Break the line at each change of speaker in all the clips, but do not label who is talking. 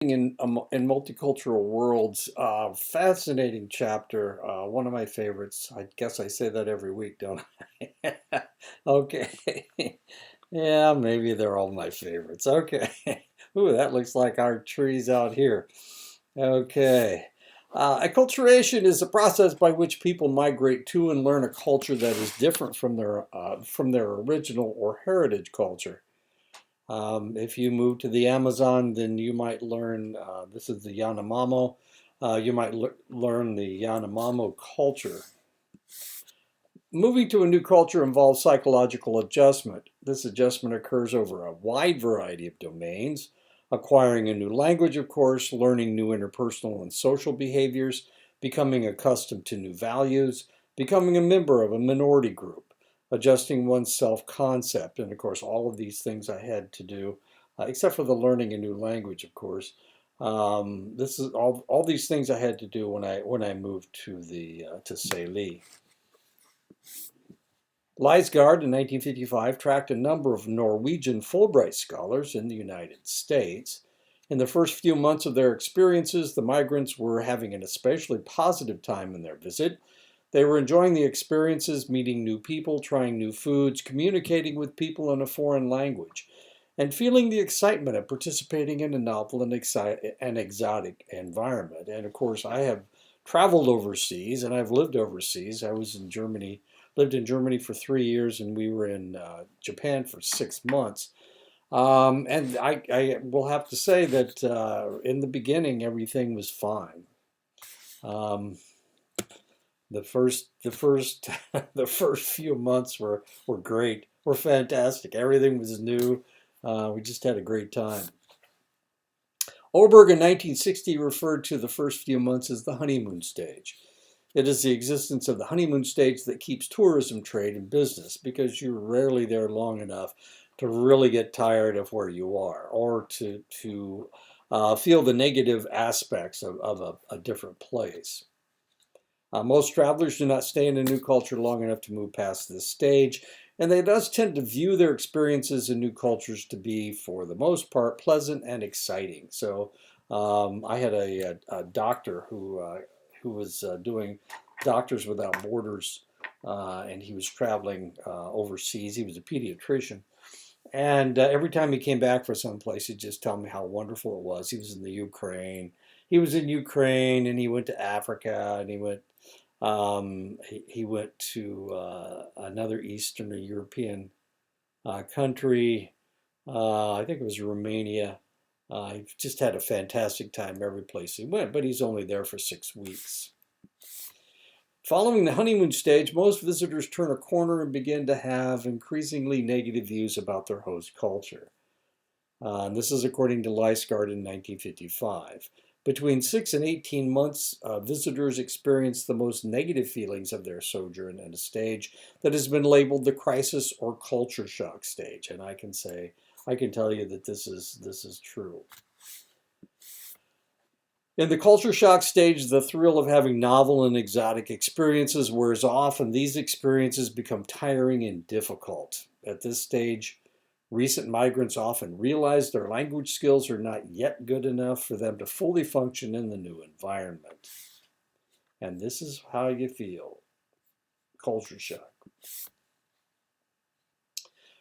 In multicultural worlds, fascinating chapter. One of my favorites. I guess I say that every week, don't I? Okay. Yeah, maybe they're all my favorites. Okay. Ooh, that looks like our trees out here. Okay. Acculturation is a process by which people migrate to and learn a culture that is different from their original or heritage culture. If you move to the Amazon, then you might learn, this is the Yanomamo, you might learn the Yanomamo culture. Moving to a new culture involves psychological adjustment. This adjustment occurs over a wide variety of domains, acquiring a new language, of course, learning new interpersonal and social behaviors, becoming accustomed to new values, becoming a member of a minority group, adjusting one's self-concept. And of course, all of these things I had to do, except for the learning a new language, of course. This is all these things I had to do when I moved to Salih. Leisgard in 1955 tracked a number of Norwegian Fulbright scholars in the United States. In the first few months of their experiences, the migrants were having an especially positive time in their visit. They were enjoying the experiences, meeting new people, trying new foods, communicating with people in a foreign language, and feeling the excitement of participating in a novel and exotic environment. And of course, I have traveled overseas and I've lived overseas. I was in Germany, lived in Germany for 3 years, and we were in Japan for 6 months. And I will have to say that in the beginning, everything was fine. Um, the first the first few months were great, were fantastic. Everything was new. We just had a great time. Oberg in 1960 referred to the first few months as the honeymoon stage. It is the existence of the honeymoon stage that keeps tourism, trade, and business because you're rarely there long enough to really get tired of where you are or to feel the negative aspects of a different place. Most travelers do not stay in a new culture long enough to move past this stage, and they thus tend to view their experiences in new cultures to be, for the most part, pleasant and exciting. So, I had a doctor who was doing Doctors Without Borders, and he was traveling overseas. He was a pediatrician, and every time he came back for some place, he'd just tell me how wonderful it was. He was in the Ukraine. He was in Ukraine, and he went to Africa, and he went to another Eastern European country. I think it was Romania. He just had a fantastic time every place he went, but he's only there for 6 weeks. Following the honeymoon stage, most visitors turn a corner and begin to have increasingly negative views about their host culture. And this is according to Leisgard in 1955. Between 6 and 18 months, visitors experience the most negative feelings of their sojourn at a stage that has been labeled the crisis or culture shock stage. And I can tell you that this is true. In the culture shock stage, the thrill of having novel and exotic experiences wears off, and these experiences become tiring and difficult. At this stage, recent migrants often realize their language skills are not yet good enough for them to fully function in the new environment. And this is how you feel culture shock.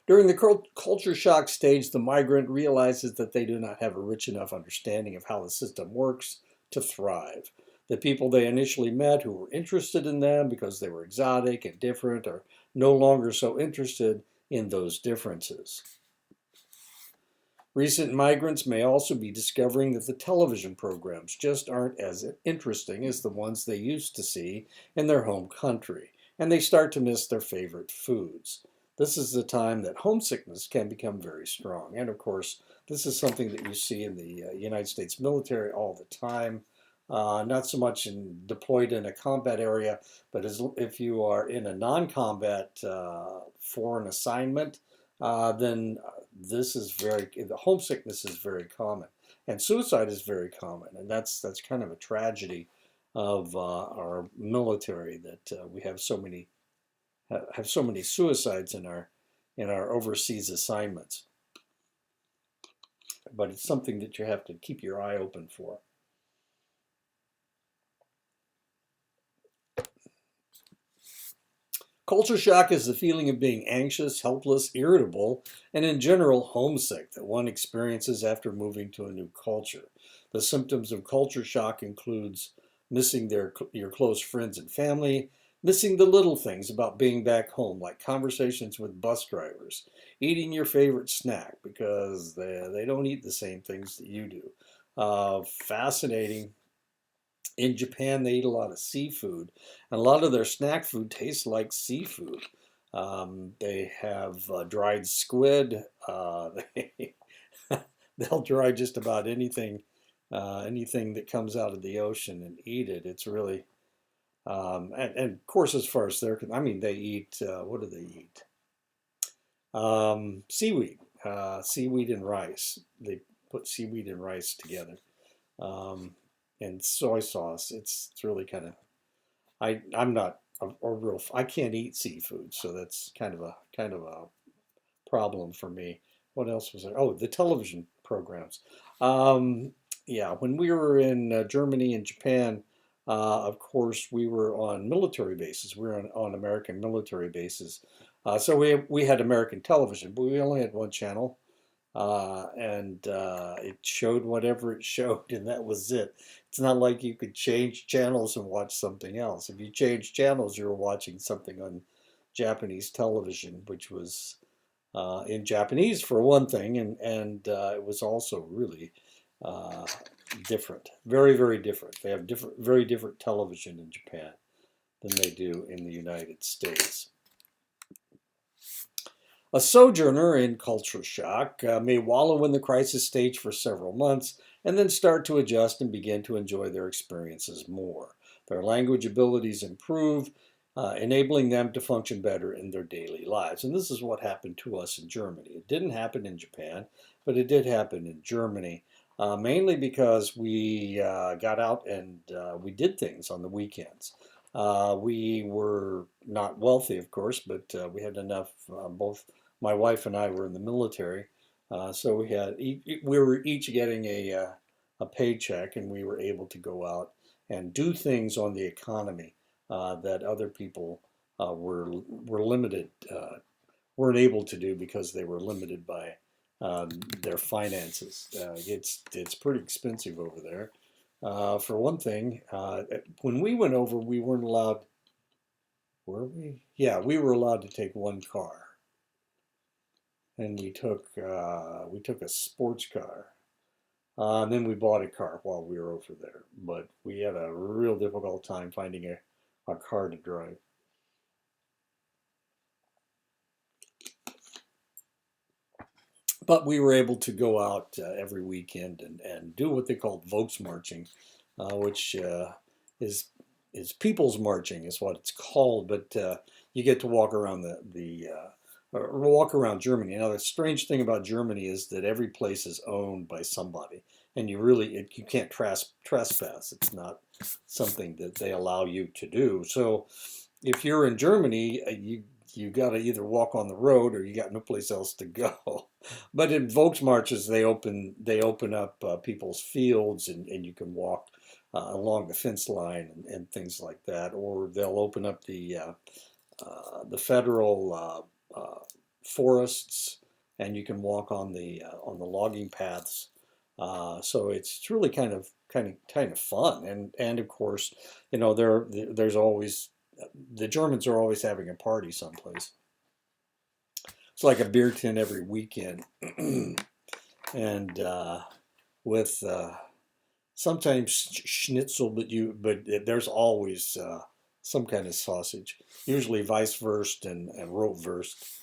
During the culture shock stage, the migrant realizes that they do not have a rich enough understanding of how the system works to thrive. The people they initially met who were interested in them because they were exotic and different are no longer so interested in those differences. Recent migrants may also be discovering that the television programs just aren't as interesting as the ones they used to see in their home country, and they start to miss their favorite foods. This is the time that homesickness can become very strong. And of course, this is something that you see in the United States military all the time. Not so much deployed in a combat area, but if you are in a non-combat foreign assignment, then the homesickness is very common, and suicide is very common, and that's kind of a tragedy of our military that we have so many suicides in our overseas assignments. but it's something that you have to keep your eye open for. Culture shock is the feeling of being anxious, helpless, irritable, and in general homesick that one experiences after moving to a new culture. The symptoms of culture shock includes missing your close friends and family, missing the little things about being back home, like conversations with bus drivers, eating your favorite snack because they don't eat the same things that you do. Fascinating. In Japan, they eat a lot of seafood, and a lot of their snack food tastes like seafood. They have dried squid. They, they'll dry just about anything that comes out of the ocean and eat it. It's really, and of course, as far as I mean, they eat, what do they eat? Seaweed, seaweed and rice. They put seaweed and rice together. Um, and soy sauce. It's really kind of I'm not a real I can't eat seafood, so that's kind of a problem for me. What else was there? Oh, the television programs. Um, yeah, when we were in Germany and Japan, of course we were on military bases. We were on American military bases, so we had American television, but we only had one channel, and it showed whatever it showed, and that was it. It's not like you could change channels and watch something else. If you changed channels, you were watching something on Japanese television, which was in Japanese for one thing, and it was also really uh, different, very very different. They have very different television in Japan than they do in the United States. A sojourner in culture shock may wallow in the crisis stage for several months and then start to adjust and begin to enjoy their experiences more. Their language abilities improve, enabling them to function better in their daily lives. And this is what happened to us in Germany. It didn't happen in Japan, but it did happen in Germany, mainly because we got out and we did things on the weekends. We were not wealthy, of course, but we had enough. Both my wife and I were in the military, so we were each getting a paycheck, and we were able to go out and do things on the economy that other people were limited, weren't able to do because they were limited by their finances. It's pretty expensive over there. For one thing, when we went over, we weren't allowed. Were we? Yeah, we were allowed to take one car, and we took a sports car. And then we bought a car while we were over there, but we had a real difficult time finding a car to drive. But we were able to go out every weekend and do what they called Volksmarching, which is people's marching is what it's called. But you get to walk around or walk around Germany. Now the strange thing about Germany is that every place is owned by somebody, and you can't trespass. It's not something that they allow you to do. So if you're in Germany, you got to either walk on the road or you got no place else to go. But in Volksmarches, they open up people's fields, and you can walk along the fence line and things like that. Or they'll open up the federal forests, and you can walk on the logging paths. So it's really kind of fun, and of course, there's always the Germans are always having a party someplace. It's like a beer tent every weekend, and with sometimes schnitzel, but there's always some kind of sausage, usually Weisswurst and Rotwurst,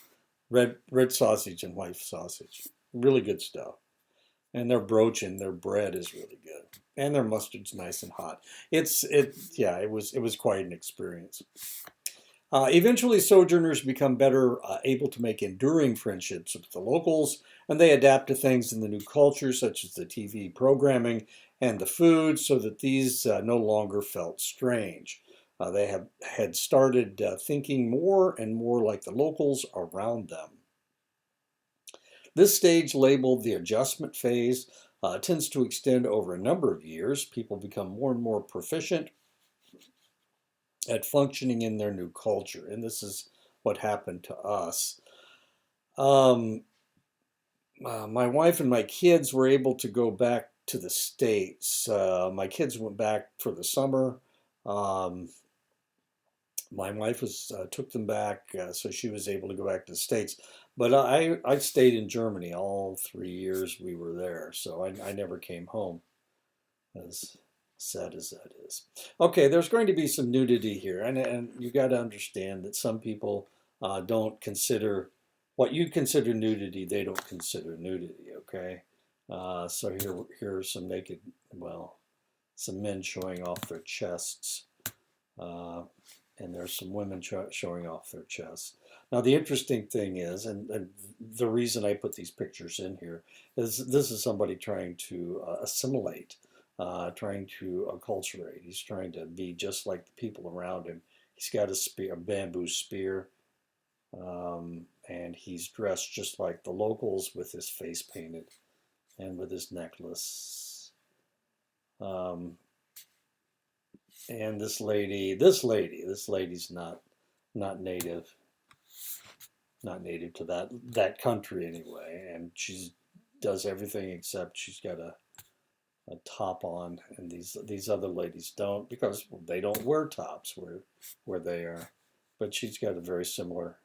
red sausage and white sausage, really good stuff. And their broach and their bread is really good, and their mustard's nice and hot. Yeah, it was quite an experience. Eventually, sojourners become better able to make enduring friendships with the locals, and they adapt to things in the new culture, such as the TV programming and the food, so that these no longer felt strange. They had started thinking more and more like the locals around them. This stage, labeled the adjustment phase, tends to extend over a number of years. People become more and more proficient at functioning in their new culture, and this is what happened to us. Um, my wife and my kids were able to go back to the States. My kids went back for the summer. Um, my wife was took them back, so she was able to go back to the States. But I stayed in Germany all 3 years we were there, so I never came home, as sad as that is. Okay, there's going to be some nudity here, and you got to understand that some people don't consider what you consider nudity, they don't consider nudity. Okay, so here are some naked, well, some men showing off their chests. Uh, and there's some women showing off their chests. Now, the interesting thing is, and the reason I put these pictures in here, is this is somebody trying to assimilate, trying to acculturate. He's trying to be just like the people around him. He's got a spear, a bamboo spear, and he's dressed just like the locals with his face painted and with his necklace. Um, and this lady's not native, not native to that country anyway, and she does everything except she's got a top on, and these other ladies don't, because they don't wear tops where they are, but she's got a very similar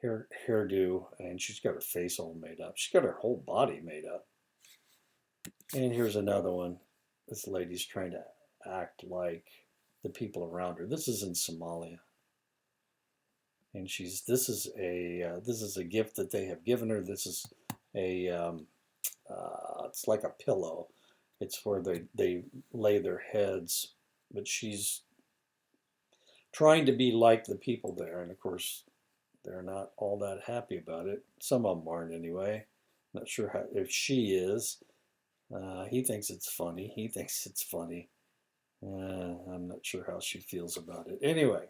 hairdo, and she's got her face all made up. She's got her whole body made up. And here's another one. This lady's trying to act like the people around her. This is in Somalia, and this is a gift that they have given her. This is a it's like a pillow. It's where they lay their heads, but she's trying to be like the people there, and of course they're not all that happy about it. Some of them aren't anyway. Not sure if she is. He thinks it's funny. He thinks it's funny. I'm not sure how she feels about it. Anyway,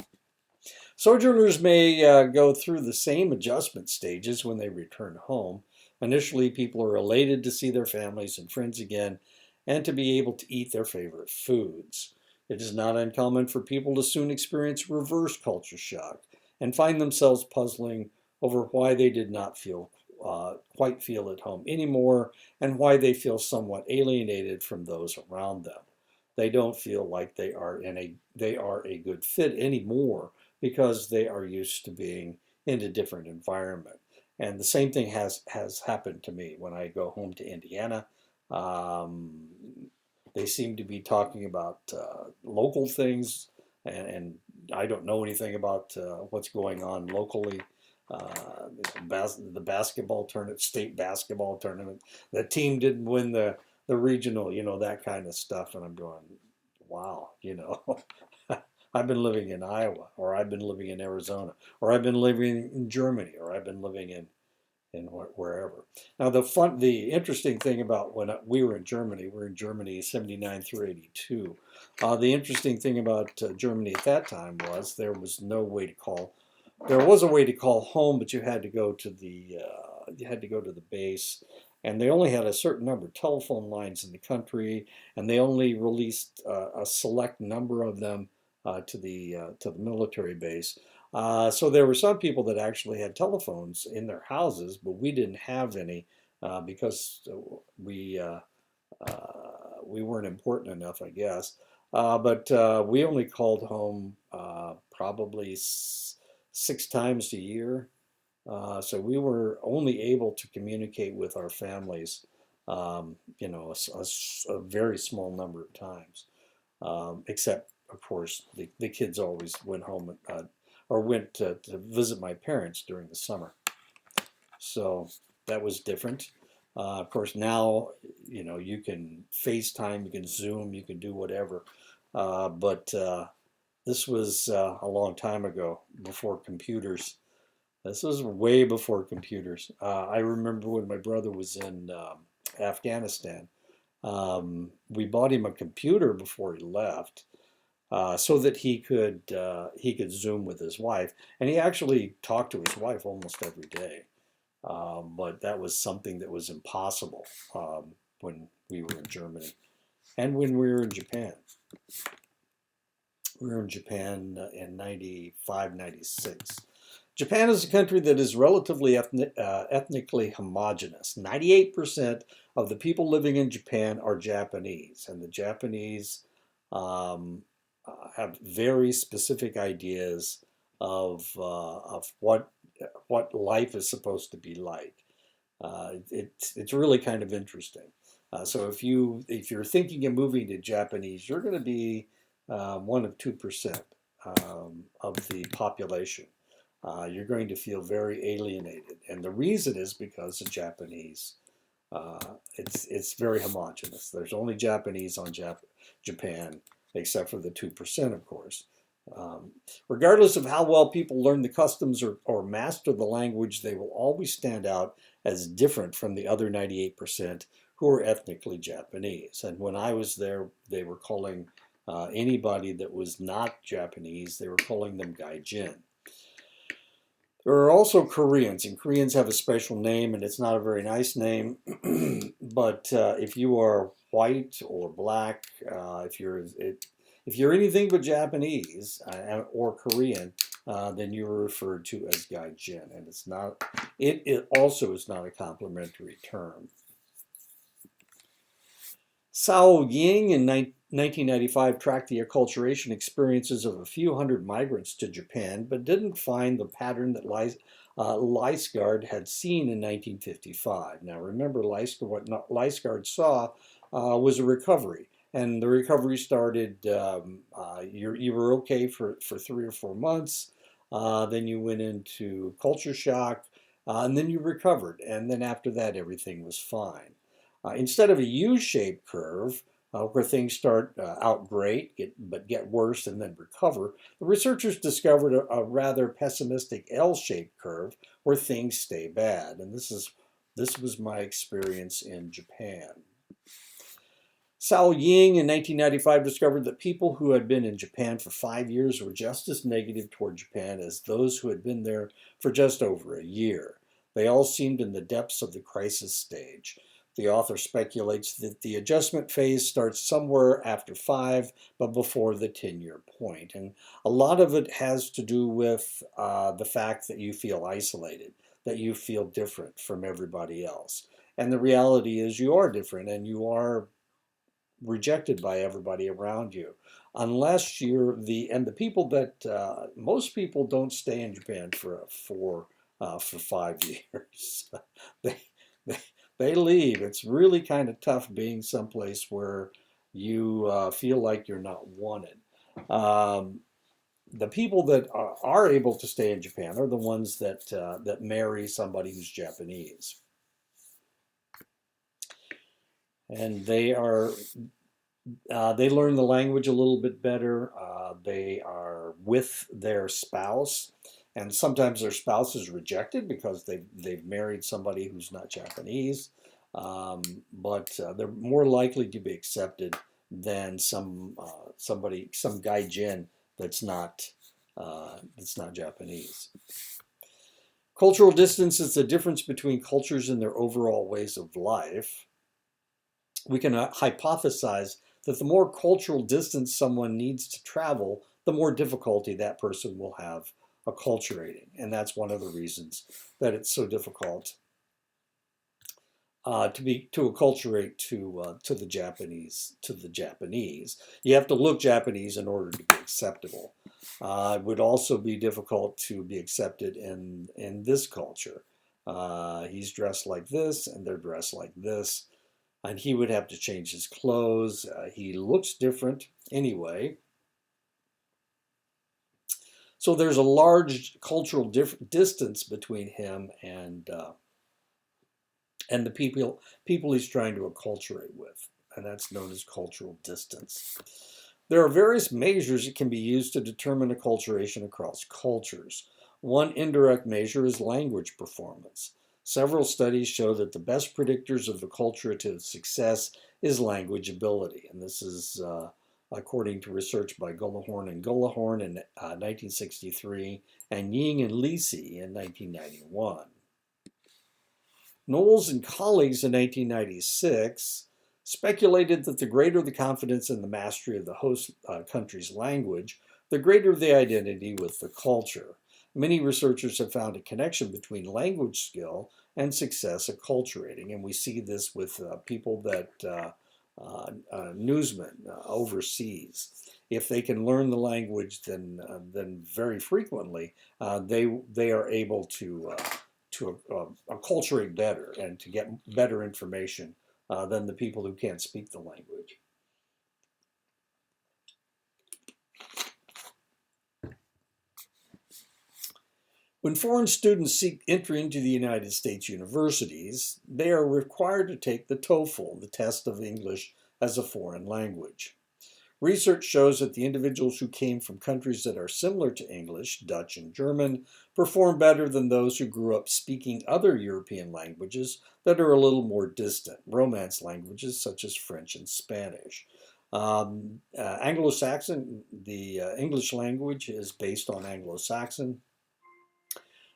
sojourners may go through the same adjustment stages when they return home. Initially, people are elated to see their families and friends again and to be able to eat their favorite foods. It is not uncommon for people to soon experience reverse culture shock and find themselves puzzling over why they did not quite feel at home anymore, and why they feel somewhat alienated from those around them. They don't feel like they are a good fit anymore because they are used to being in a different environment. And the same thing has happened to me when I go home to Indiana. Um, they seem to be talking about local things, and I don't know anything about what's going on locally. The basketball tournament, state basketball tournament, the team didn't win the regional, that kind of stuff. And I'm going, wow, I've been living in Iowa, or I've been living in Arizona, or I've been living in Germany, or I've been living in wherever. Now, the interesting thing about when we were in Germany, we're in Germany 79 through 82. The interesting thing about Germany at that time was there was no way to call. There was a way to call home, but you had to go to the base, and they only had a certain number of telephone lines in the country, and they only released a select number of them to the military base. So there were some people that actually had telephones in their houses, but we didn't have any because we weren't important enough, I guess. But we only called home probably 6 times a year. So we were only able to communicate with our families, a very small number of times, except, of course, the kids always went home or went to visit my parents during the summer. So that was different. Of course, now, you can FaceTime, you can Zoom, you can do whatever. But this was a long time ago, before computers. This was way before computers. I remember when my brother was in Afghanistan. We bought him a computer before he left, so that he could Zoom with his wife, and he actually talked to his wife almost every day. but that was something that was impossible when we were in Germany and when we were in Japan. We were in Japan in 95, 96. Japan is a country that is relatively ethnically homogenous. 98% of the people living in Japan are Japanese, and the Japanese um, have very specific ideas of what life is supposed to be like. It's really kind of interesting. So if you're thinking of moving to Japanese, you're going to be 1 of 2% of the population. You're going to feel very alienated, and the reason is because the Japanese. It's very homogenous. There's only Japanese on Japan, except for the 2%, of course. Um, Regardless of how well people learn the customs or master the language, they will always stand out as different from the other 98% who are ethnically Japanese. And when I was there, they were calling anybody that was not Japanese, they were calling them Gaijin. There are also Koreans, and Koreans have a special name, and it's not a very nice name. But if you are white or black, if you're anything but Japanese or Korean, then you are referred to as Gaijin, and it's not. It also is not a complimentary term. Cao Ying in 1995 tracked the acculturation experiences of a few hundred migrants to Japan, but didn't find the pattern that Lysgaard had seen in 1955. Now, remember, what Lysgaard saw was a recovery, and the recovery started. You were okay for 3 or 4 months, then you went into culture shock, and then you recovered, and then after that, everything was fine. Instead of a U-shaped curve, where things start out great, but get worse and then recover, the researchers discovered a rather pessimistic L-shaped curve where things stay bad. And this was my experience in Japan. Cao Ying in 1995 discovered that people who had been in Japan for 5 years were just as negative toward Japan as those who had been there for just over a year. They all seemed in the depths of the crisis stage. The author speculates that the adjustment phase starts somewhere after 5, but before the 10-year point. And a lot of it has to do with the fact that you feel isolated, that you feel different from everybody else. And the reality is you are different and you are rejected by everybody around you, unless and the people that most people don't stay in Japan for 5 years. they, they they leave. It's really kind of tough being someplace where you feel like you're not wanted. Um, the people that are able to stay in Japan are the ones that marry somebody who's Japanese, and they learn the language a little bit better. They are with their spouse, and sometimes their spouse is rejected because they've married somebody who's not Japanese. But they're more likely to be accepted than some gaijin that's not Japanese. Cultural distance is the difference between cultures and their overall ways of life. We can hypothesize that the more cultural distance someone needs to travel, the more difficulty that person will have acculturating. And that's one of the reasons that it's so difficult to acculturate to the Japanese. You have to look Japanese in order to be acceptable. It would also be difficult to be accepted in this culture. He's dressed like this, and they're dressed like this, and he would have to change his clothes. He looks different anyway. So there's a large cultural distance between him and the people he's trying to acculturate with, and that's known as cultural distance. There are various measures that can be used to determine acculturation across cultures. One indirect measure is language performance. Several studies show that the best predictors of acculturative success is language ability, and this is according to research by Gullahorn and Gullahorn in 1963 and Ying and Lisi in 1991. Knowles and colleagues in 1996 speculated that the greater the confidence in the mastery of the host country's language, the greater the identity with the culture. Many researchers have found a connection between language skill and success acculturating, and we see this with people that newsmen overseas. If they can learn the language, then very frequently they are able to acculturate better and to get better information than the people who can't speak the language. When foreign students seek entry into the United States universities, they are required to take the TOEFL, the test of English as a foreign language. Research shows that the individuals who came from countries that are similar to English, Dutch and German, perform better than those who grew up speaking other European languages that are a little more distant, Romance languages such as French and Spanish. Anglo-Saxon, the English language is based on Anglo-Saxon.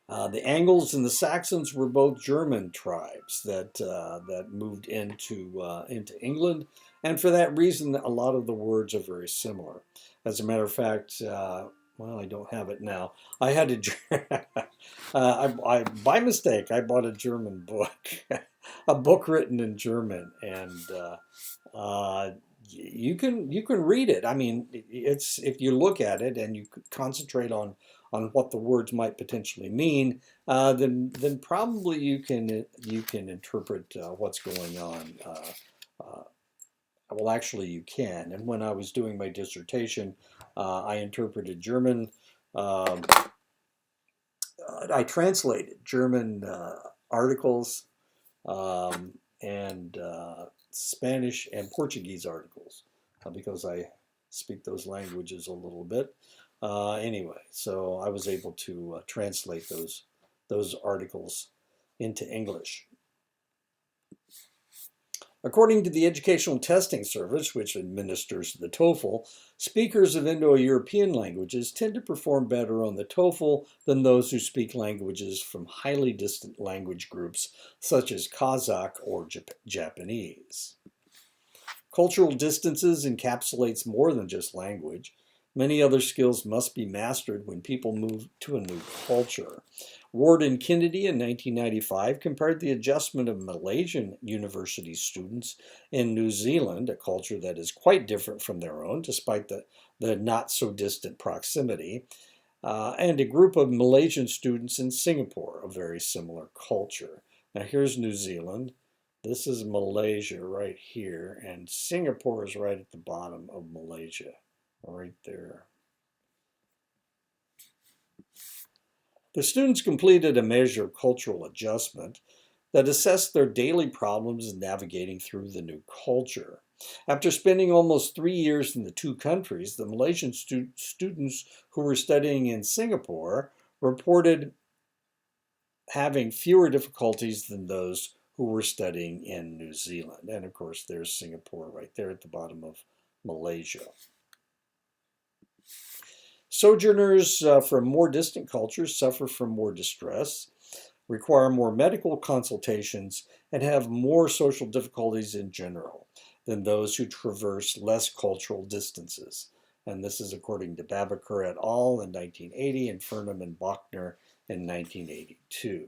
The Angles and the Saxons were both German tribes that moved into England, and for that reason, a lot of the words are very similar. As a matter of fact, well, I don't have it now. I had by mistake, I bought a German book, a book written in German, and you can read it. I mean, it's if you look at it and you concentrate on what the words might potentially mean, then probably you can interpret what's going on. Uh, well, actually, you can. And when I was doing my dissertation, I interpreted German. Um, I translated German articles and Spanish and Portuguese articles because I speak those languages a little bit. Anyway, so I was able to translate those articles into English. According to the Educational Testing Service, which administers the TOEFL, speakers of Indo-European languages tend to perform better on the TOEFL than those who speak languages from highly distant language groups such as Kazakh or Japanese. Cultural distances encapsulates more than just language. Many other skills must be mastered when people move to a new culture. Ward and Kennedy in 1995 compared the adjustment of Malaysian university students in New Zealand, a culture that is quite different from their own, despite the not so distant proximity, and a group of Malaysian students in Singapore, a very similar culture. Now, here's New Zealand. This is Malaysia right here, and Singapore is right at the bottom of Malaysia, right there. The students completed a measure of cultural adjustment that assessed their daily problems in navigating through the new culture. After spending almost 3 years in the two countries, the Malaysian students who were studying in Singapore reported having fewer difficulties than those who were studying in New Zealand. And of course, there's Singapore right there at the bottom of Malaysia. Sojourners from more distant cultures suffer from more distress, require more medical consultations, and have more social difficulties in general than those who traverse less cultural distances. And this is according to Babaker et al. In 1980 and Furnham and Bachner in 1982.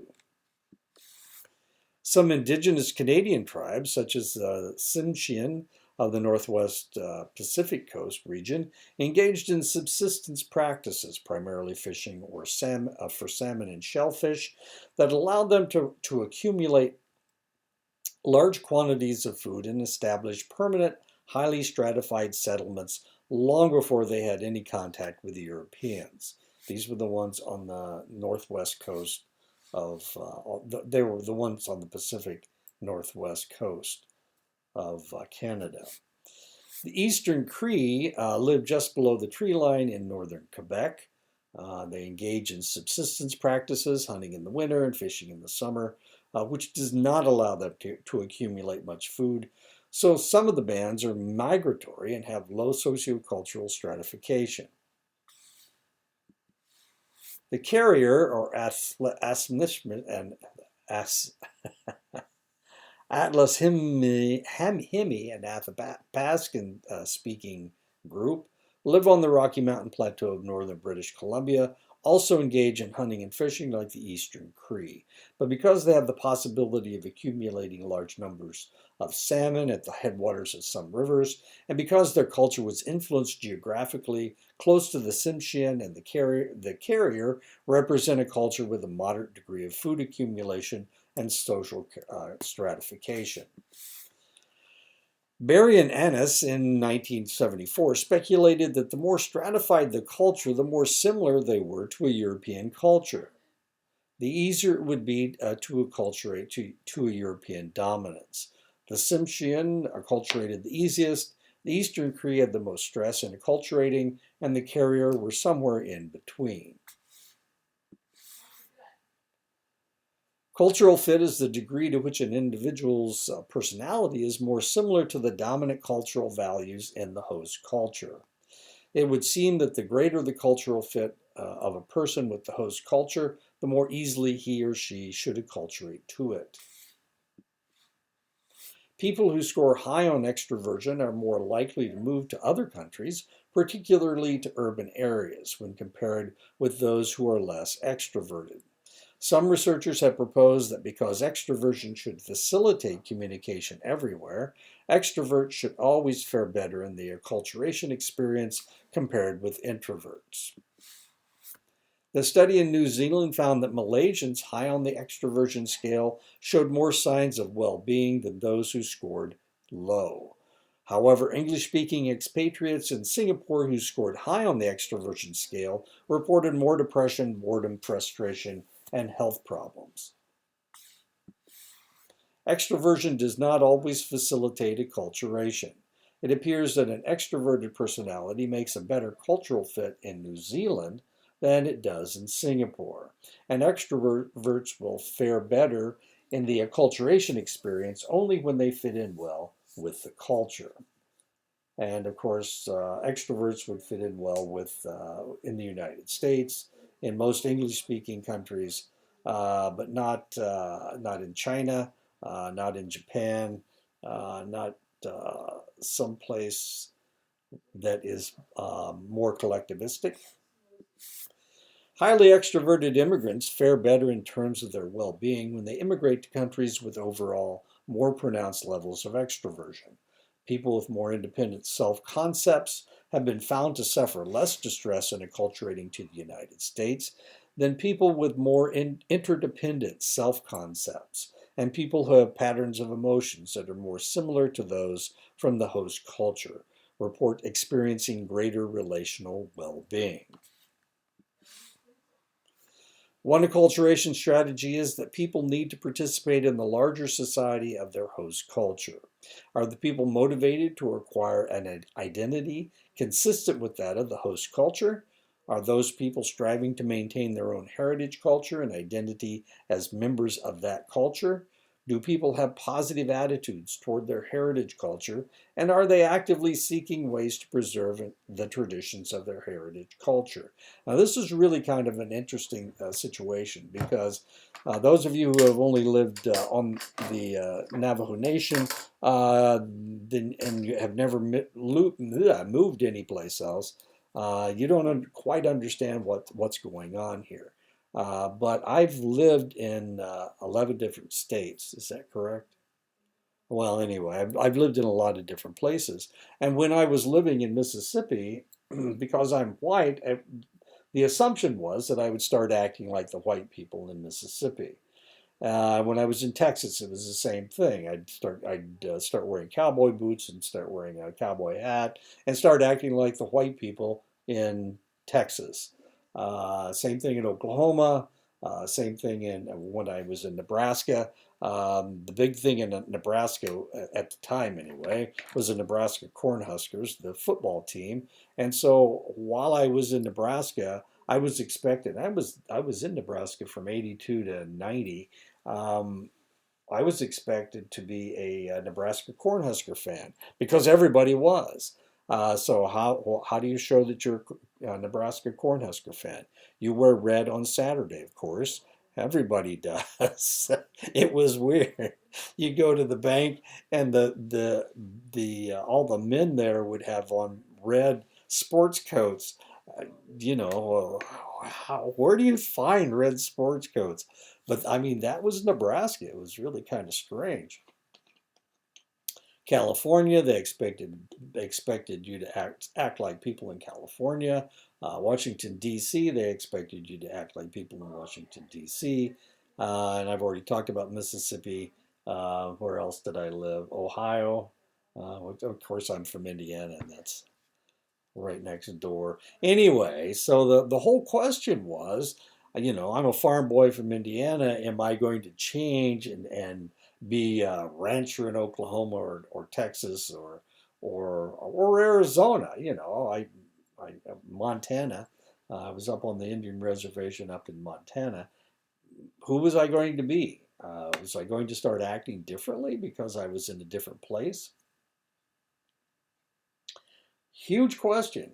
Some indigenous Canadian tribes, such as the Tsimshian of the Northwest Pacific Coast region, engaged in subsistence practices, primarily fishing for salmon and shellfish, that allowed them to accumulate large quantities of food and establish permanent, highly stratified settlements long before they had any contact with the Europeans. These were the ones on the northwest coast they were the ones on the Pacific Northwest coast of Canada. The Eastern Cree live just below the tree line in northern Quebec. They engage in subsistence practices, hunting in the winter and fishing in the summer, which does not allow them to accumulate much food. So some of the bands are migratory and have low sociocultural stratification. The carrier, or Asmishmit, and As Atlas Himi, an Athabascan speaking group, live on the Rocky Mountain Plateau of northern British Columbia, also engage in hunting and fishing like the Eastern Cree. But because they have the possibility of accumulating large numbers of salmon at the headwaters of some rivers, and because their culture was influenced geographically close to the Tsimshian and the carrier represent a culture with a moderate degree of food accumulation and social stratification. Barry and Annis in 1974 speculated that the more stratified the culture, the more similar they were to a European culture. The easier it would be to acculturate to a European dominance. The Tsimshian acculturated the easiest, the Eastern Cree had the most stress in acculturating, and the carrier were somewhere in between. Cultural fit is the degree to which an individual's personality is more similar to the dominant cultural values in the host culture. It would seem that the greater the cultural fit of a person with the host culture, the more easily he or she should acculturate to it. People who score high on extroversion are more likely to move to other countries, particularly to urban areas, when compared with those who are less extroverted. Some researchers have proposed that because extroversion should facilitate communication everywhere, extroverts should always fare better in the acculturation experience compared with introverts. The study in New Zealand found that Malaysians high on the extroversion scale showed more signs of well-being than those who scored low. However, English-speaking expatriates in Singapore who scored high on the extroversion scale reported more depression, boredom, frustration, and health problems. Extroversion does not always facilitate acculturation. It appears that an extroverted personality makes a better cultural fit in New Zealand than it does in Singapore. And extroverts will fare better in the acculturation experience only when they fit in well with the culture. And of course, extroverts would fit in well with in the United States, in most English-speaking countries, but not in China, not in Japan, not someplace that is more collectivistic. Highly extroverted immigrants fare better in terms of their well-being when they immigrate to countries with overall more pronounced levels of extroversion. People with more independent self-concepts have been found to suffer less distress in acculturating to the United States than people with more interdependent self-concepts and people who have patterns of emotions that are more similar to those from the host culture report experiencing greater relational well-being. One acculturation strategy is that people need to participate in the larger society of their host culture. Are the people motivated to acquire an identity consistent with that of the host culture? Are those people striving to maintain their own heritage culture and identity as members of that culture? Do people have positive attitudes toward their heritage culture? And are they actively seeking ways to preserve the traditions of their heritage culture? Now, this is really kind of an interesting situation because those of you who have only lived on the Navajo Nation and you have never moved anyplace else, you don't quite understand what's going on here. But I've lived in 11 different states. Is that correct? Well, anyway, I've lived in a lot of different places. And when I was living in Mississippi, because I'm white, the assumption was that I would start acting like the white people in Mississippi. When I was in Texas, it was the same thing. I'd start wearing cowboy boots and start wearing a cowboy hat and start acting like the white people in Texas. Same thing in Oklahoma. Same thing in when I was in Nebraska. The big thing in Nebraska at the time, anyway, was the Nebraska Cornhuskers, the football team. And so while I was in Nebraska, I was expected. I was in Nebraska from '82 to '90. I was expected to be a Nebraska Cornhusker fan because everybody was. So how do you show that you're a Nebraska Cornhusker fan? You wear red on Saturday, of course, Everybody does. It was weird. You go to the bank, and the all the men there would have on red sports coats. Uh, where do you find red sports coats? But I mean, that was Nebraska. It was really kind of strange. California, they expected you to act like people in California. Washington D.C., they expected you to act like people in Washington D.C. And I've already talked about Mississippi. Where else did I live? Ohio. Of course, I'm from Indiana, and that's right next door. Anyway, so the whole question was, I'm a farm boy from Indiana. Am I going to change and be a rancher in Oklahoma or Texas or Arizona? I Montana. I was up on the Indian reservation up in Montana. Who was I going to be? Was I going to start acting differently because I was in a different place? Huge question,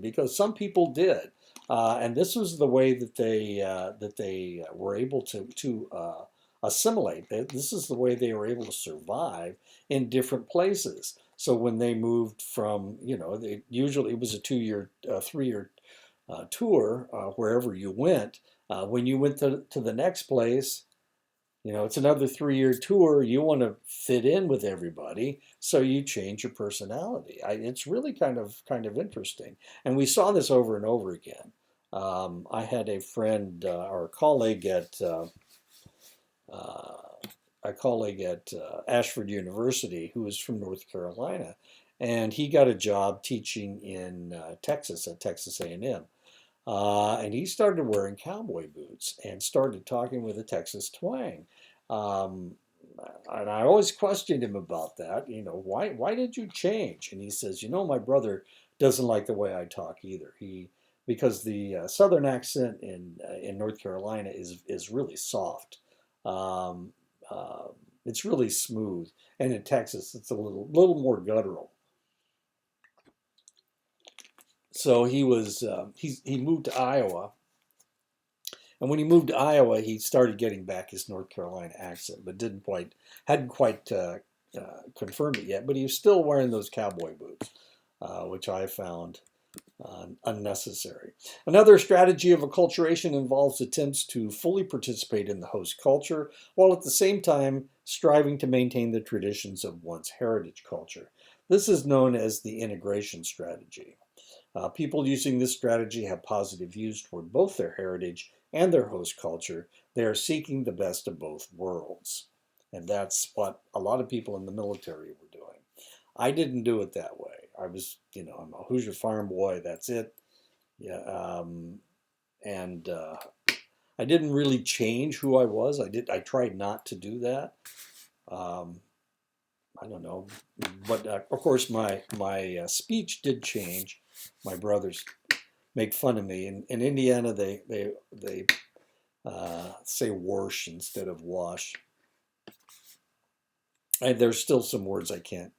because some people did, and this was the way that they were able to assimilate. This is the way they were able to survive in different places. So when they moved from, usually it was a 2 year, 3 year tour wherever you went. When you went to the next place, it's another 3 year tour. You want to fit in with everybody, so you change your personality. It's really kind of interesting, and we saw this over and over again. I had a friend or uh, a colleague at Ashford University who was from North Carolina, and he got a job teaching in Texas at Texas A&M. And he started wearing cowboy boots and started talking with a Texas twang. Um, and I always questioned him about that. Why did you change? And he says, my brother doesn't like the way I talk either. Because the Southern accent in North Carolina is really soft. Um, uh, it's really smooth, and in Texas, it's a little more guttural. So he moved to Iowa. And when he moved to Iowa, he started getting back his North Carolina accent, but hadn't quite confirmed it yet. But he was still wearing those cowboy boots, which I found unnecessary. Another strategy of acculturation involves attempts to fully participate in the host culture, while at the same time striving to maintain the traditions of one's heritage culture. This is known as the integration strategy. People using this strategy have positive views toward both their heritage and their host culture. They are seeking the best of both worlds. And that's what a lot of people in the military were doing. I didn't do it that way. I'm a Hoosier farm boy, that's it. Yeah, and I didn't really change who I was. I tried not to do that. Um, I don't know, but of course my speech did change. My brothers make fun of me. In Indiana, they say "warsh" instead of "wash." There's still some words I can't.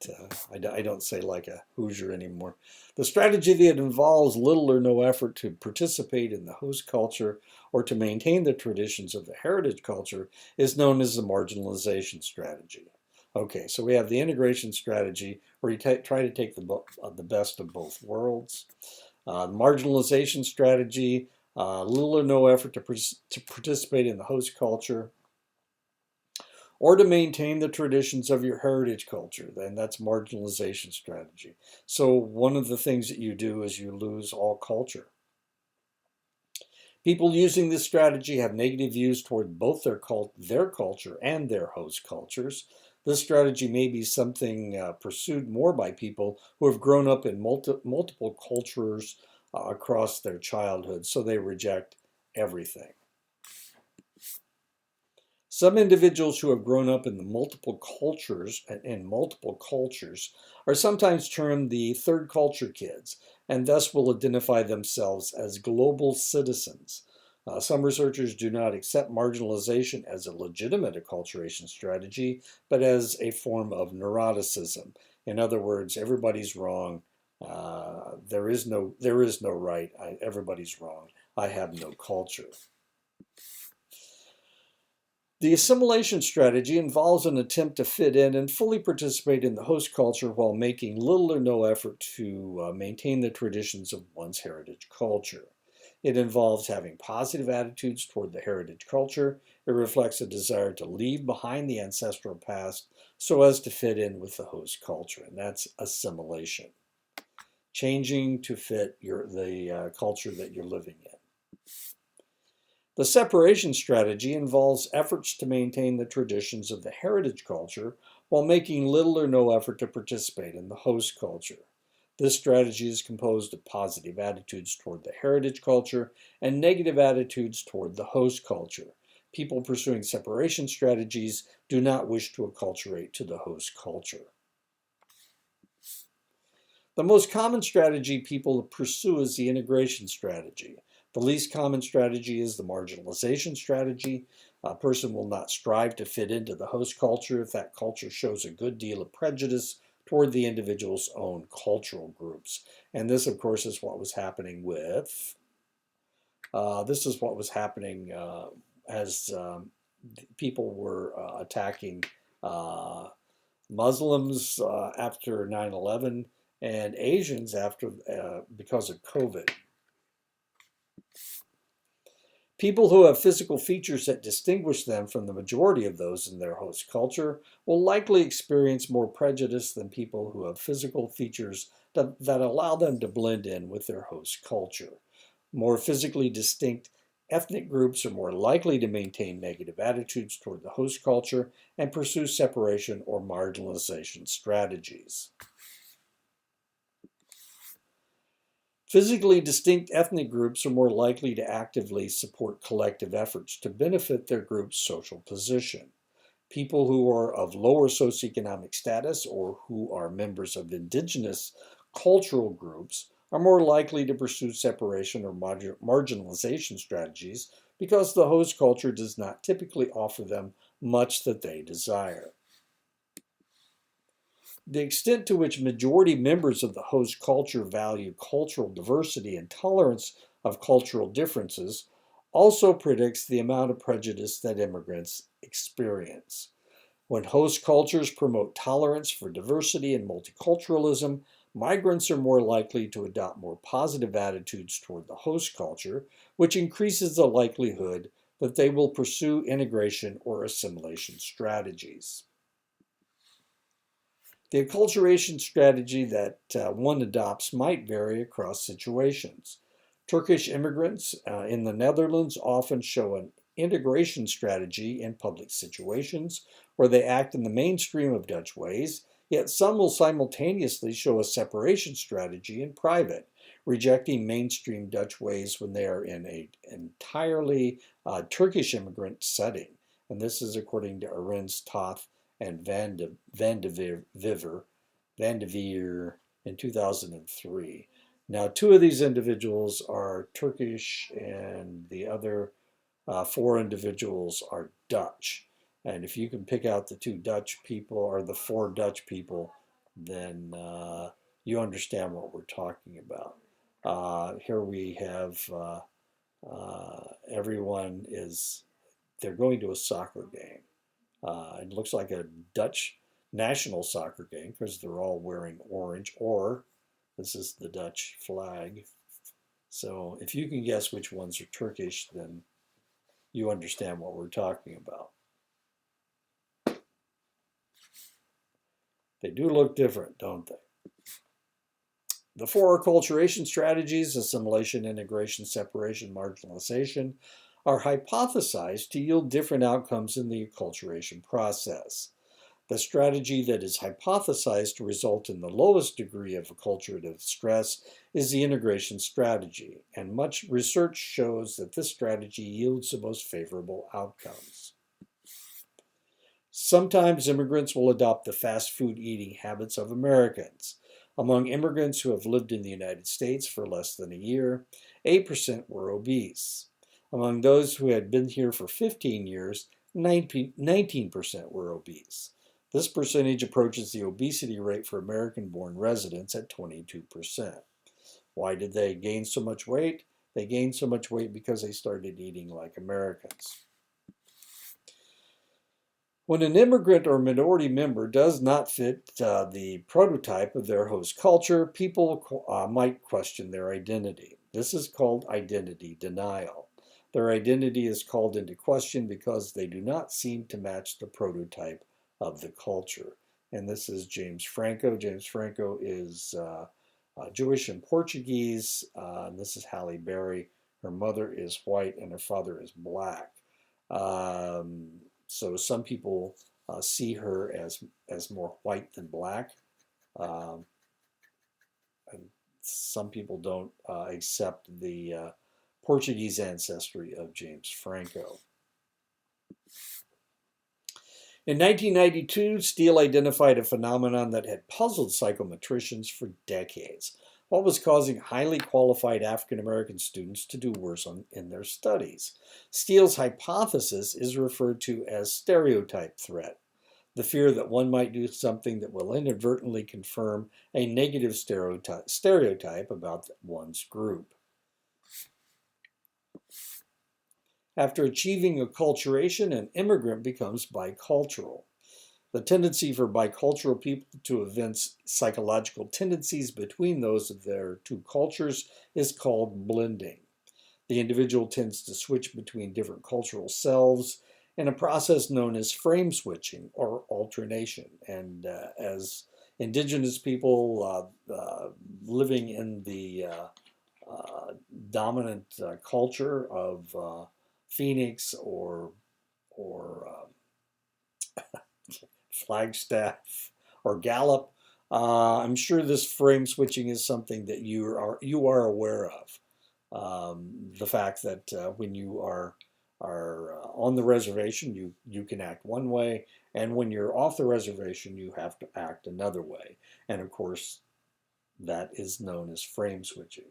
I don't say like a Hoosier anymore. The strategy that involves little or no effort to participate in the host culture or to maintain the traditions of the heritage culture is known as the marginalization strategy. Okay, so we have the integration strategy where you try to take the best of both worlds. Marginalization strategy, little or no effort to participate in the host culture or to maintain the traditions of your heritage culture. Then that's marginalization strategy. So one of the things that you do is you lose all culture. People using this strategy have negative views toward both their culture and their host cultures. This strategy may be something pursued more by people who have grown up in multiple cultures across their childhood, so they reject everything. Some individuals who have grown up in the multiple cultures are sometimes termed the third culture kids, and thus will identify themselves as global citizens. Some researchers do not accept marginalization as a legitimate acculturation strategy, but as a form of neuroticism. In other words, everybody's wrong. There is no right. Everybody's wrong. I have no culture. The assimilation strategy involves an attempt to fit in and fully participate in the host culture while making little or no effort to maintain the traditions of one's heritage culture. It involves having positive attitudes toward the heritage culture. It reflects a desire to leave behind the ancestral past so as to fit in with the host culture, and that's assimilation. Changing to fit the culture that you're living in. The separation strategy involves efforts to maintain the traditions of the heritage culture while making little or no effort to participate in the host culture. This strategy is composed of positive attitudes toward the heritage culture and negative attitudes toward the host culture. People pursuing separation strategies do not wish to acculturate to the host culture. The most common strategy people pursue is the integration strategy. The least common strategy is the marginalization strategy. A person will not strive to fit into the host culture if that culture shows a good deal of prejudice toward the individual's own cultural groups. And this, of course, is what was happening with, as people were attacking Muslims after 9/11 and Asians after because of COVID. People who have physical features that distinguish them from the majority of those in their host culture will likely experience more prejudice than people who have physical features that allow them to blend in with their host culture. More physically distinct ethnic groups are more likely to maintain negative attitudes toward the host culture and pursue separation or marginalization strategies. Physically distinct ethnic groups are more likely to actively support collective efforts to benefit their group's social position. People who are of lower socioeconomic status or who are members of indigenous cultural groups are more likely to pursue separation or marginalization strategies because the host culture does not typically offer them much that they desire. The extent to which majority members of the host culture value cultural diversity and tolerance of cultural differences also predicts the amount of prejudice that immigrants experience. When host cultures promote tolerance for diversity and multiculturalism, migrants are more likely to adopt more positive attitudes toward the host culture, which increases the likelihood that they will pursue integration or assimilation strategies. The acculturation strategy that one adopts might vary across situations. Turkish immigrants in the Netherlands often show an integration strategy in public situations where they act in the mainstream of Dutch ways, yet some will simultaneously show a separation strategy in private, rejecting mainstream Dutch ways when they are in an entirely Turkish immigrant setting. And this is according to Arends Toth and Van de Veer in 2003. Now, two of these individuals are Turkish, and the other four individuals are Dutch. And if you can pick out the two Dutch people or the four Dutch people, then you understand what we're talking about. Here we have everyone they're going to a soccer game. It looks like a Dutch national soccer game because they're all wearing orange, or this is the Dutch flag. So if you can guess which ones are Turkish, then you understand what we're talking about. They do look different, don't they? The four acculturation strategies, assimilation, integration, separation, marginalization, are hypothesized to yield different outcomes in the acculturation process. The strategy that is hypothesized to result in the lowest degree of acculturative stress is the integration strategy, and much research shows that this strategy yields the most favorable outcomes. Sometimes immigrants will adopt the fast food eating habits of Americans. Among immigrants who have lived in the United States for less than a year, 8% were obese. Among those who had been here for 15 years, 19% were obese. This percentage approaches the obesity rate for American-born residents at 22%. Why did they gain so much weight? They gained so much weight because they started eating like Americans. When an immigrant or minority member does not fit the prototype of their host culture, people might question their identity. This is called identity denial. Their identity is called into question because they do not seem to match the prototype of the culture. And this is James Franco. James Franco is Jewish and Portuguese. And this is Halle Berry. Her mother is white and her father is black. Um, so some people see her as more white than black, um, and some people don't accept the Portuguese ancestry of James Franco. In 1992, Steele identified a phenomenon that had puzzled psychometricians for decades. What was causing highly qualified African American students to do worse in their studies? Steele's hypothesis is referred to as stereotype threat, the fear that one might do something that will inadvertently confirm a negative stereotype about one's group. After achieving acculturation, an immigrant becomes bicultural. The tendency for bicultural people to evince psychological tendencies between those of their two cultures is called blending. The individual tends to switch between different cultural selves in a process known as frame switching or alternation. And as indigenous people living in the dominant culture of Phoenix or Flagstaff or Gallup, I'm sure this frame switching is something that you are aware of. The fact that when you are on the reservation, you can act one way, and when you're off the reservation, you have to act another way. And of course, that is known as frame switching.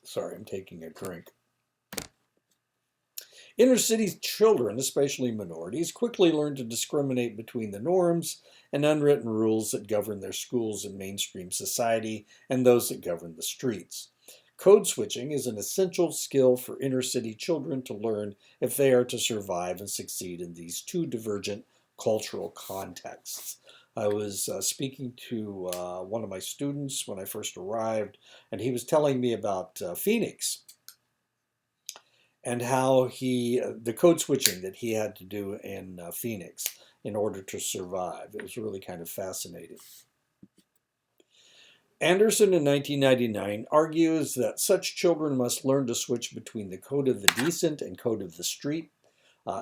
Sorry, I'm taking a drink. Inner city children, especially minorities, quickly learn to discriminate between the norms and unwritten rules that govern their schools and mainstream society and those that govern the streets. Code switching is an essential skill for inner city children to learn if they are to survive and succeed in these two divergent cultural contexts. I was speaking to one of my students when I first arrived, and he was telling me about Phoenix and how the code switching that he had to do in Phoenix in order to survive. It was really kind of fascinating. Anderson in 1999 argues that such children must learn to switch between the code of the decent and code of the street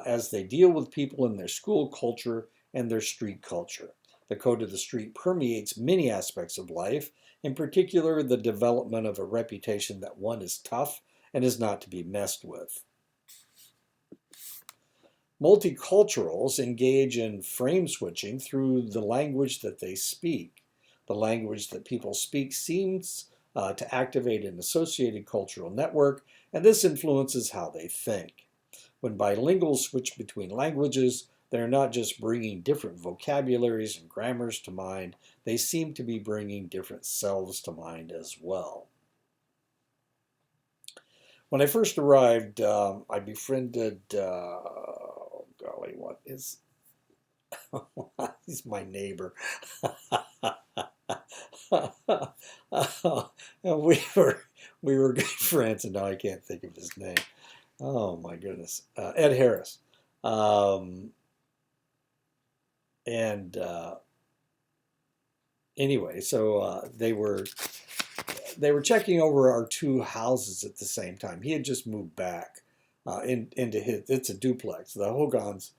as they deal with people in their school culture and their street culture. The code of the street permeates many aspects of life, in particular the development of a reputation that one is tough and is not to be messed with. Multiculturals engage in frame switching through the language that they speak. The language that people speak seems to activate an associated cultural network, and this influences how they think. When bilinguals switch between languages, they're not just bringing different vocabularies and grammars to mind, they seem to be bringing different selves to mind as well. When I first arrived, I befriended, golly, what is, he's my neighbor. And we were good friends, and now I can't think of his name. Oh my goodness, Ed Harris, and anyway, so they were checking over our two houses at the same time. He had just moved back into his. It's a duplex. The Hogans,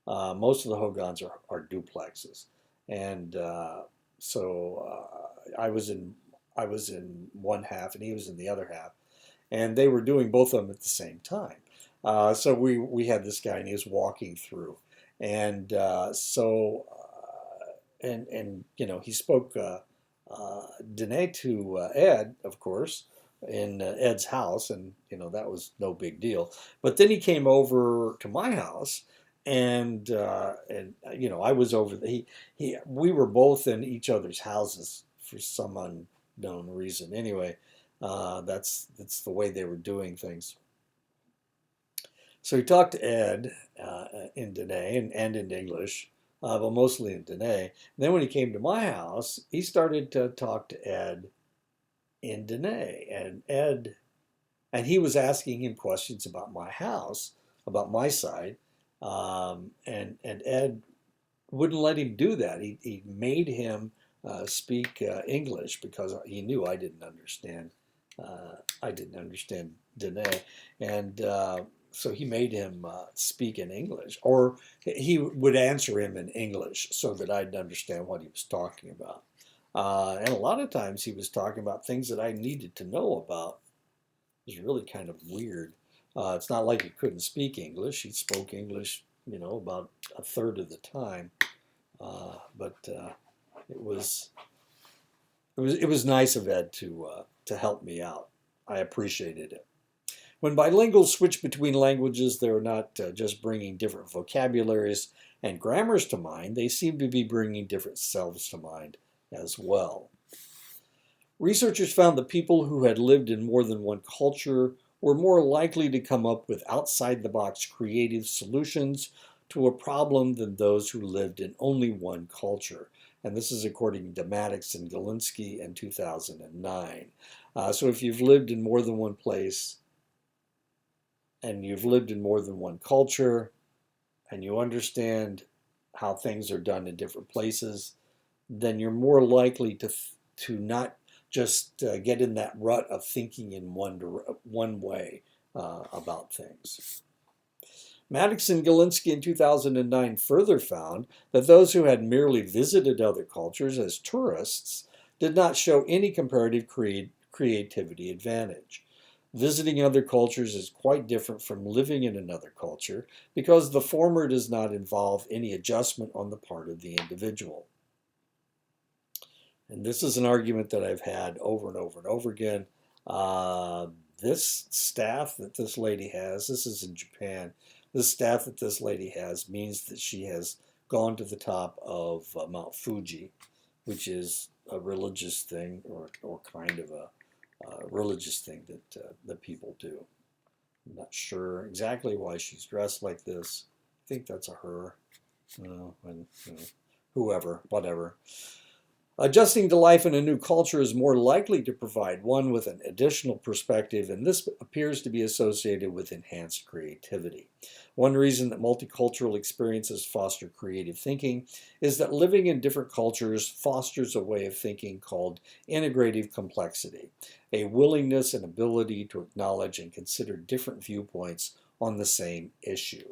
most of the Hogans are duplexes, and I was in one half, and he was in the other half, and they were doing both of them at the same time. So we had this guy, and he was walking through, and and he spoke Dene to Ed, of course, in Ed's house, and that was no big deal. But then he came over to my house, and I was over. We were both in each other's houses for some unknown reason. Anyway, That's the way they were doing things. So he talked to Ed in Dene and in English, but mostly in Dene. And then when he came to my house, he started to talk to Ed in Dene, and he was asking him questions about my house, about my side, and Ed wouldn't let him do that. He made him speak English because he knew I didn't understand. I didn't understand Dene, and so he made him speak in English, or he would answer him in English so that I'd understand what he was talking about. And a lot of times he was talking about things that I needed to know about. It was really kind of weird. It's not like he couldn't speak English. He spoke English, about a third of the time. But it was nice of Ed to help me out. I appreciated it. When bilinguals switch between languages, they're not just bringing different vocabularies and grammars to mind, they seem to be bringing different selves to mind as well. Researchers found that people who had lived in more than one culture were more likely to come up with outside-the-box creative solutions to a problem than those who lived in only one culture. And this is according to Maddox and Galinsky in 2009. So if you've lived in more than one place and you've lived in more than one culture and you understand how things are done in different places, then you're more likely to not just get in that rut of thinking in one way about things. Maddox and Galinsky in 2009 further found that those who had merely visited other cultures as tourists did not show any comparative creativity advantage. Visiting other cultures is quite different from living in another culture because the former does not involve any adjustment on the part of the individual. And this is an argument that I've had over and over and over again. This staff that this lady has, this is in Japan, this staff that this lady has means that she has gone to the top of Mount Fuji, which is a religious thing or kind of a religious thing that people do. I'm not sure exactly why she's dressed like this. I think that's a her. And whoever, whatever. Adjusting to life in a new culture is more likely to provide one with an additional perspective, and this appears to be associated with enhanced creativity. One reason that multicultural experiences foster creative thinking is that living in different cultures fosters a way of thinking called integrative complexity, a willingness and ability to acknowledge and consider different viewpoints on the same issue.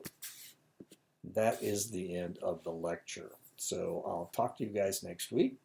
That is the end of the lecture. So I'll talk to you guys next week.